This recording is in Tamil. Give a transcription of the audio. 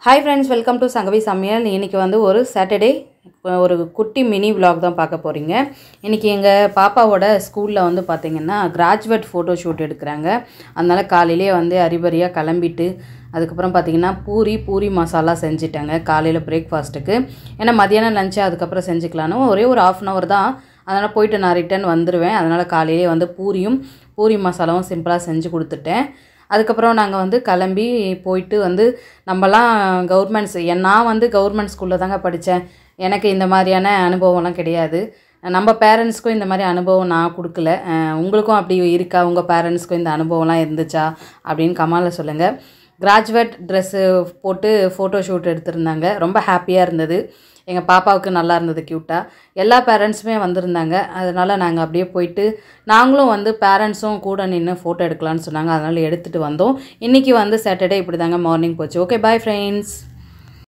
Hi friends, welcome to Sangavi Samayal. இன்னைக்கு வந்து ஒரு சாட்டர்டே ஒரு குட்டி மினி vlog தான் பார்க்க போறீங்க. இன்னைக்கு எங்க பாப்பாவோட ஸ்கூல்ல வந்து பாத்தீங்கன்னா கிராஜுவேட் போட்டோ ஷூட் எடுக்கறாங்க. அதனால காலையிலே வந்து அரிபரியா கிளம்பிட்டு அதுக்கு அப்புறம் பாத்தீங்கன்னா பூரி மசாலா செஞ்சிட்டாங்க காலையில பிரேக்ஃபாஸ்ட்க்கு. ஏன்னா மதியானம் லஞ்ச் அதுக்கு அப்புறம் செஞ்சுக்கலாம்னு ஒரே ஒரு 1/2 hour தான். அதனால போய்ட்டு நான் ரிட்டர்ன் வந்துருவேன். அதனால காலையிலே வந்து பூரி மசாலாவும் சிம்பிளா செஞ்சு கொடுத்துட்டேன். அதுக்கப்புறம் நாங்கள் வந்து கிளம்பி போயிட்டு வந்து நம்மலாம் நான் வந்து கவர்மெண்ட் ஸ்கூலில் தாங்க படித்தேன். எனக்கு இந்த மாதிரியான அனுபவம்லாம் கிடையாது. நம்ம பேரண்ட்ஸ்க்கும் இந்த மாதிரி அனுபவம் நான் கொடுக்கல. உங்களுக்கும் அப்படி இருக்கா? உங்கள் பேரண்ட்ஸ்க்கும் இந்த அனுபவம்லாம் இருந்துச்சா அப்படின்னு கமெண்ட்ல சொல்லுங்கள். கிராஜுவேட் ட்ரெஸ்ஸு போட்டு ஃபோட்டோ ஷூட் எடுத்திருந்தாங்க. ரொம்ப ஹாப்பியாக இருந்தது. எங்கள் பாப்பாவுக்கு நல்லா இருந்தது க்யூட்டாக. எல்லா பேரண்ட்ஸுமே வந்திருந்தாங்க. அதனால் நாங்கள் அப்படியே போயிட்டு நாங்களும் வந்து பேரண்ட்ஸும் கூட நின்று ஃபோட்டோ எடுக்கலான்னு சொன்னாங்க. அதனால் எடுத்துகிட்டு வந்தோம். இன்றைக்கி வந்து சாட்டர்டே இப்படி தாங்க மார்னிங் போச்சு. Okay, bye friends.